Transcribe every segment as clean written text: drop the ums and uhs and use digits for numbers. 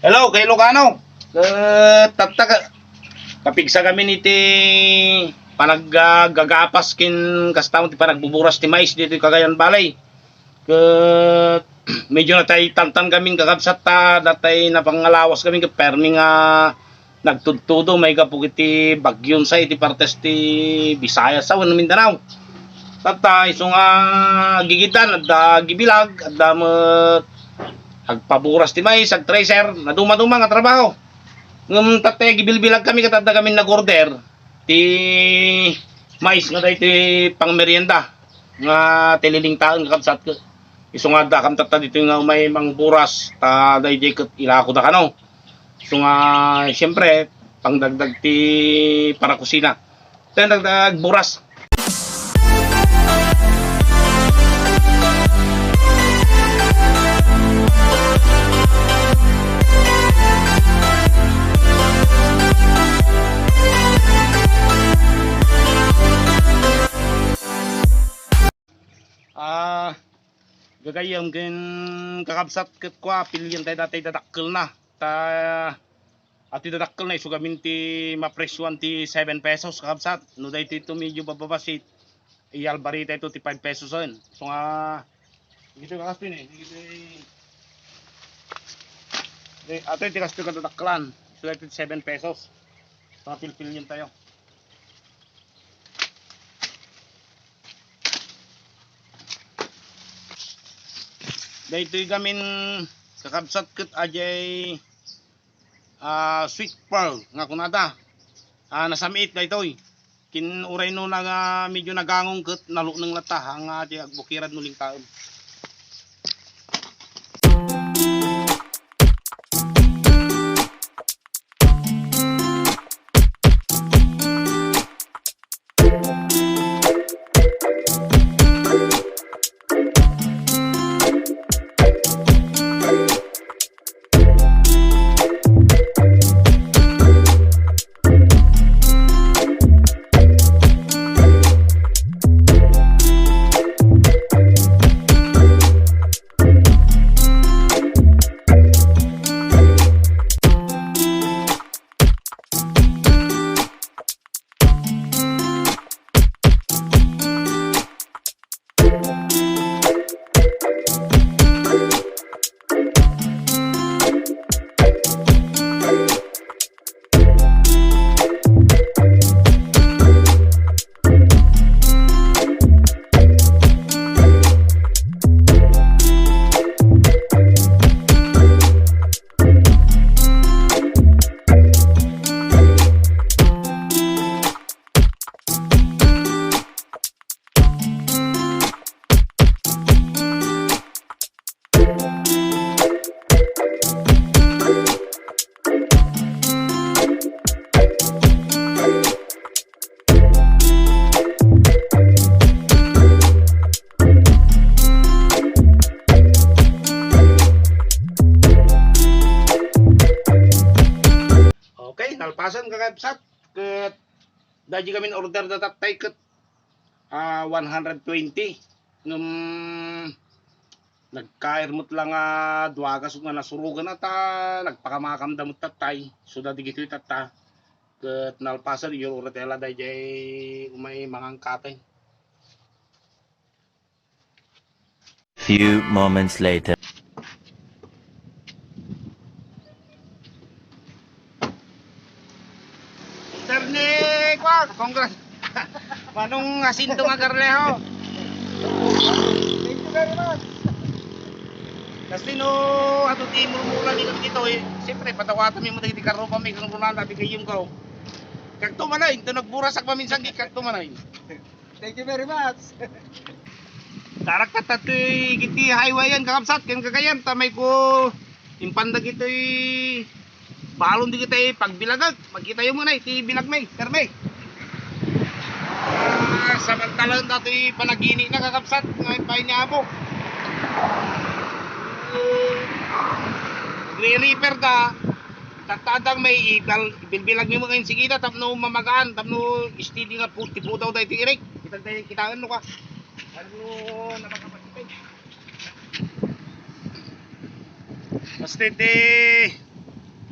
Hello, kay Ilocano. Tatag kapigsa kami niti panagagapas kin kastamo ti panagbuburas ti mais dito Cagayan Balay. Medyo natay tantan kami kakabsat ta datay napangalawas kami ka permi nga nagtudtudo may kapug iti bagyon sa iti partes ti Visayas sa Mindanao. Tatay so nga gigitan adda gibilag adda met agpaburas ti mais ag tracer na duma-duma nga trabaho. Ngem tatay gibilbilag kami katadda kami nag-order ti mais nga day ti pangmeryenda nga tililing taon kakabsat ko. Isu nga da kam tatta dito nga may mangburas ta day ket ilako da kano. Isu nga siyempre pangdagdag ti para kusina. Ten dagdag buras. Gagayam ken kakabsat ket kwa pilyan tayo datay dadakkel na ta ati dadakkel na isugamin ti mapresyuan ti 7 pesos kakabsat no day ti medyo bababasit iyalbari tayo ti 5 pesos on so nga dito kakaspin dito ato ti kaspin ka dadakkelan so day ti 7 pesos so nga pilpilyan tayo. Daytoy gamin kakabsat ket ajay sweet pearl nga kunada nasamiit daytoy kin uray no nga medyo nagangong ket nalo ng lata ang ajay agbukirad nuling taon. Nalpasan kakabsat ket daji kami order da tatay ket 120 ngem nagkairmot lang duagas nga nasurugan ata nagpakamakam damot tatay so dadi gitoy tatta ket nalpasan iyo uretela daji umay mangangkatay. Few moments later. Congrats. Manong asinto nga Carleho. Thank you very much. Kasi no ato ti murmura ni dito siyempre patawatan mi mo dagiti karo pa may kang runan dati kayum ko. Kakto manay to nagburasak paminsan gi kakto manay. Thank you very much. Darak tatatoy giti highway yan kakabsat ken Cagayan tamay ko impandag itoy balon di kita pagbilagag magkita yung muna ti bilag may karmay. Samantalang dato'y panagini na kakabsat ngayon pa niya po re-repair ka tatadang may ibilbilag mo ngayon sigida tapno mamagaan tapno steady nga putaw daw ito irik kitaan mo ka ano napakapasipay basta iti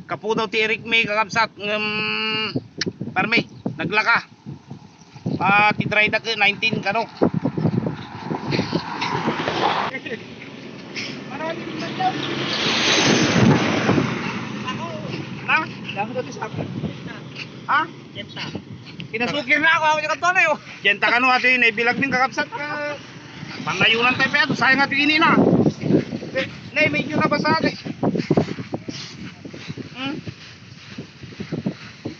Kapu daw ti Eric May kakabsat parme naglaka. Ti try na 19 kano. Maraming naman daw. Ako. Na? Dami ko sa akin. Ha? Jenta. Pinasukir na ako yung kanto na yun. Jenta kano ati naibilag din kakabsat panayunan tayo pa ito sayang ati ini na. Nay medyo na basa ati.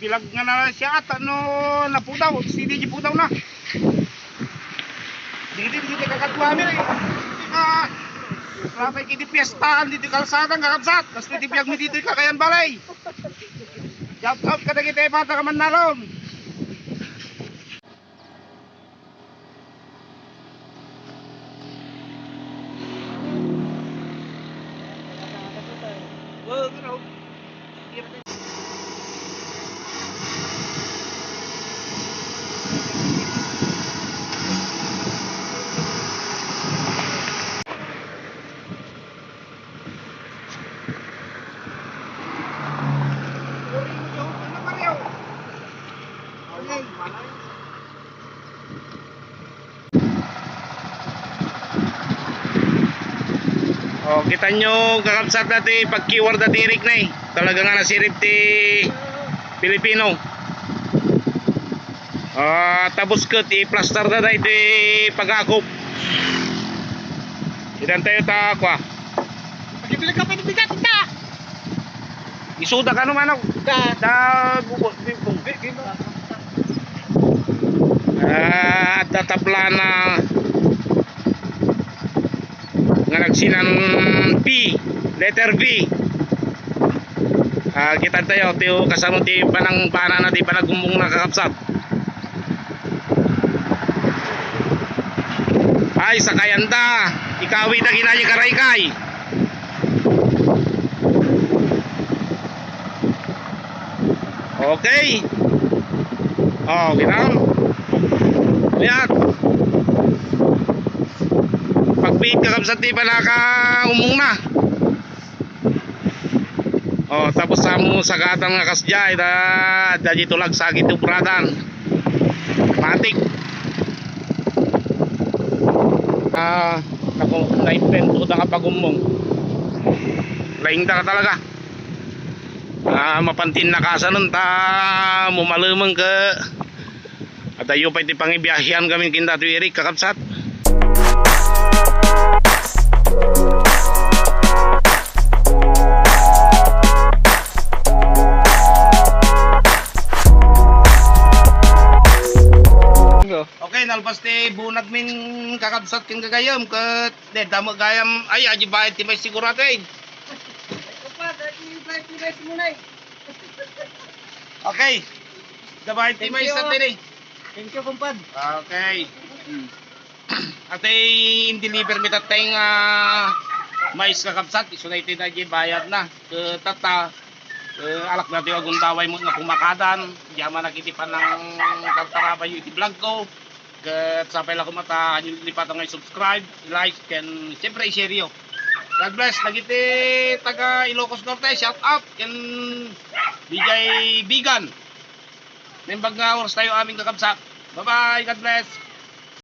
Bilag nga na siya at ano napudaw, hindi di pudaw na. Hindi kakatwa mi eh. Rapay kiti piyestaan dito kalsada kakabsat. Tapos dito biyag mi dito kakayan balay. Shout out kada kita pata ka Manalom. Oh, kita nyo kakabsat dati pag keyword dati Eric na eh. Talaga nga nasirip ti Pilipino. Tapos ko ti plaster na dahil ti pag-akop. Idan tayo ta kwa. Pagkipilig ka pa bigat ka. Isuda ka naman ako. Bubos. Tatabla na nga nagsinan P, letter B. Kita tayo tiyo kasama ti panang pana na ti panagumbong na kakapsat. Ay sakayanda ikawi na ginaya karaykay. Okay. Kita lihat pagpihit kakabsat ti panaka umong na. Tapos samo sagatan nga kasjay da dito lag sagit upradan matik ako naipento da kapag umong laing da ka talaga mapantin na kasa nun ta mumalumang ka at ayo pa iti pangibiyahian kami kinda tu Eric kakabsat. Okay, nalpas ti bunag min kakabsat kin gagayam ket damo gayam ay aji bayad ti may sigurado eh. Okay. Dabayad ti may sa tini. Thank you, kumpad. Okay. Ate in-deliver mi tatay nga mais kakabsat iso na iti na bayad na ket tata alak na ti agundaway mo nga pumakadan yaman nakitipan ng tartaraba yung iti vlog ko ket sapay la kumata anyo lipatan nga subscribe like and siyempre i-share yo. God bless nagiti taga Ilocos Norte shout out ken DJ Bigan nembag nga oras tayo aming kakabsat. Bye bye, God bless.